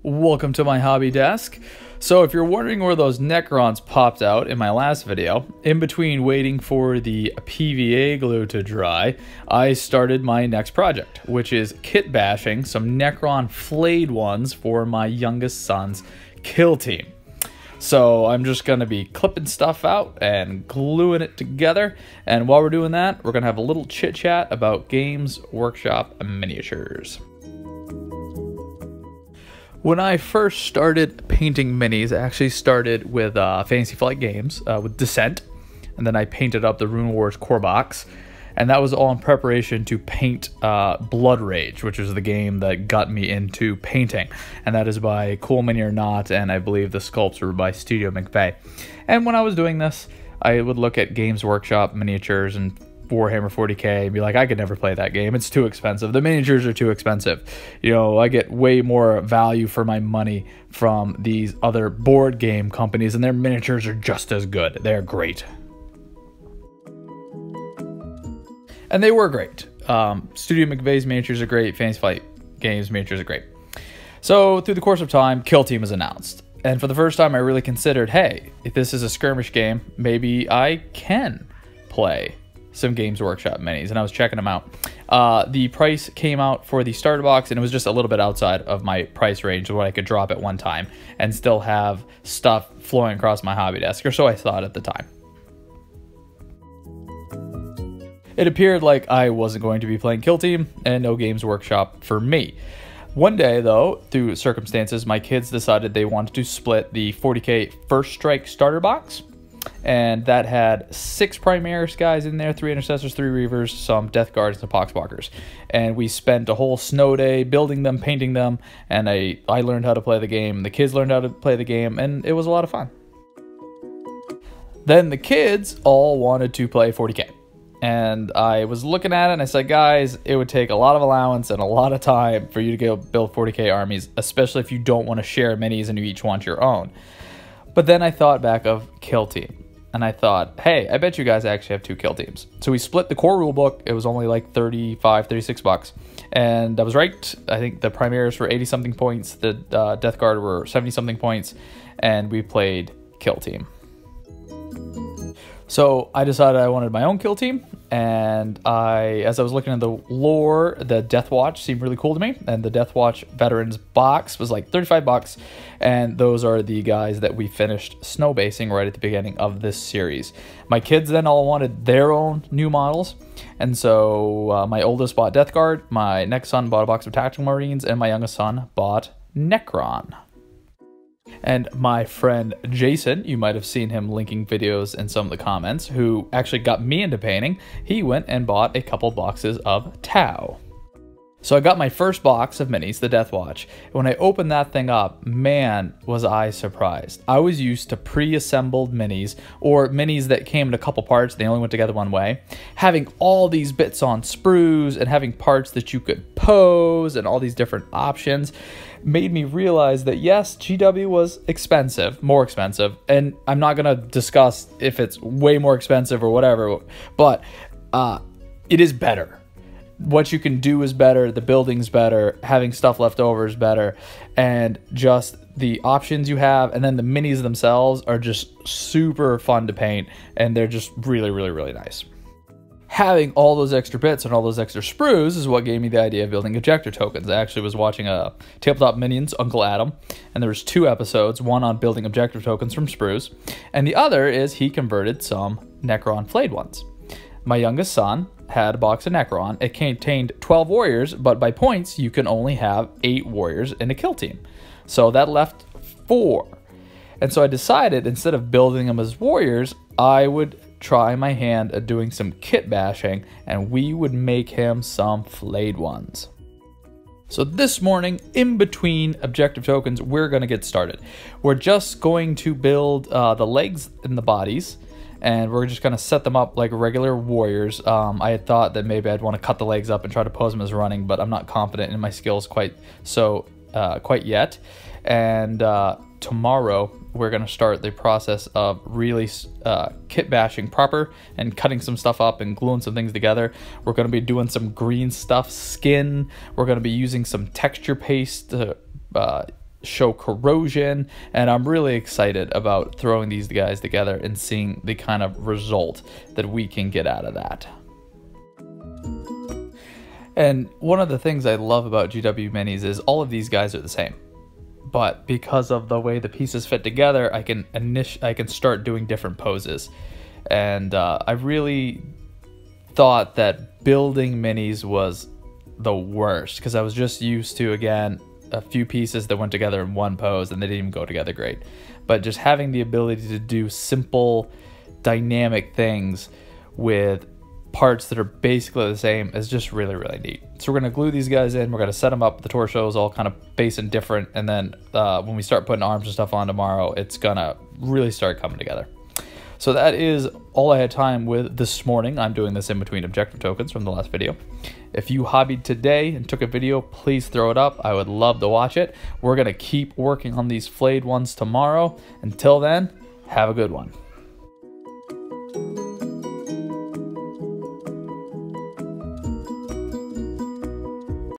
Welcome to my hobby desk. So if you're wondering where those Necrons popped out in my last video, in between waiting for the PVA glue to dry, I started my next project, which is kit bashing some Necron Flayed ones for my youngest son's kill team. So I'm just going to be clipping stuff out and gluing it together, and while we're doing that, we're going to have a little chit chat about Games Workshop miniatures. When I first started painting minis, I actually started with Fantasy Flight Games, with Descent, and then I painted up the Rune Wars core box, and that was all in preparation to paint Blood Rage, which was the game that got me into painting, and that is by Cool Mini or Not, and I believe the sculpts were by Studio McVeigh. And when I was doing this, I would look at Games Workshop miniatures and Warhammer 40k and be like, I could never play that game. It's too expensive. The miniatures are too expensive. You know, I get way more value for my money from these other board game companies, and their miniatures are just as good. They're great. And they were great. Studio McVeigh's miniatures are great. Fantasy Flight Games miniatures are great. So through the course of time, Kill Team was announced. And for the first time, I really considered, hey, if this is a skirmish game, maybe I can play some Games Workshop minis, and I was checking them out. The price came out for the starter box, and it was just a little bit outside of my price range of what I could drop at one time and still have stuff flowing across my hobby desk, or so I thought at the time. It appeared like I wasn't going to be playing Kill Team and no Games Workshop for me. One day, though, through circumstances, my kids decided they wanted to split the 40k First Strike starter box, and that had 6 Primaris guys in there, 3 Intercessors, 3 Reavers, some Death Guards, and some Poxwalkers. And we spent a whole snow day building them, painting them, and I learned how to play the game, the kids learned how to play the game, and it was a lot of fun. Then the kids all wanted to play 40k. And I was looking at it and I said, guys, it would take a lot of allowance and a lot of time for you to go build 40k armies, especially if you don't want to share minis and you each want your own. But then I thought back of Kill Team, and I thought, hey, I bet you guys actually have 2 kill teams. So we split the core rulebook. It was only like $36. And I was right. I think the Primaris were 80-something points. The Death Guard were 70-something points. And we played Kill Team. So I decided I wanted my own kill team, and as I was looking at the lore, the Death Watch seemed really cool to me, and the Death Watch Veterans box was like $35, and those are the guys that we finished snow basing right at the beginning of this series. My kids then all wanted their own new models, and so my oldest bought Death Guard, my next son bought a box of Tactical Marines, and my youngest son bought Necron. And my friend Jason, you might have seen him linking videos in some of the comments, who actually got me into painting. He went and bought a couple boxes of Tau. So I got my first box of minis, the Death Watch. When I opened that thing up, man, was I surprised. I was used to pre-assembled minis, or minis that came in a couple parts, they only went together one way. Having all these bits on sprues and having parts that you could pose and all these different options made me realize that yes, GW was expensive, more expensive, and I'm not going to discuss if it's way more expensive or whatever, but it is better. What you can do is better, the building's better, having stuff left over is better, and just the options you have, and then the minis themselves are just super fun to paint, and they're just really, really, really nice. Having all those extra bits and all those extra sprues is what gave me the idea of building objector tokens. I actually was watching a Tabletop Minions, Uncle Adam, and there was 2 episodes, one on building objective tokens from sprues, and the other is he converted some Necron Flayed ones. My youngest son had a box of Necron. It contained 12 warriors, but by points, you can only have 8 warriors in a kill team. So that left 4. And so I decided, instead of building them as warriors, I would try my hand at doing some kit bashing, and we would make him some Flayed ones. So this morning, in between objective tokens, we're going to get started. We're just going to build the legs and the bodies, and we're just going to set them up like regular warriors. I had thought that maybe I'd want to cut the legs up and try to pose them as running, but I'm not confident in my skills quite yet. And tomorrow we're going to start the process of really kit bashing proper and cutting some stuff up and gluing some things together. We're going to be doing some green stuff, skin. We're going to be using some texture paste to show corrosion, and I'm really excited about throwing these guys together and seeing the kind of result that we can get out of that. And one of the things I love about GW minis is all of these guys are the same, but because of the way the pieces fit together, I can start doing different poses. And I really thought that building minis was the worst, because I was just used to, again, a few pieces that went together in one pose and they didn't even go together great. But just having the ability to do simple dynamic things with parts that are basically the same is just really, really neat. So we're going to glue these guys in, we're going to set them up, the torsos all kind of base and different, and then when we start putting arms and stuff on tomorrow, it's going to really start coming together. So that is all I had time with this morning. I'm doing this in between objective tokens from the last video. If you hobbied today and took a video, please throw it up. I would love to watch it. We're going to keep working on these flayed ones tomorrow. Until then, have a good one.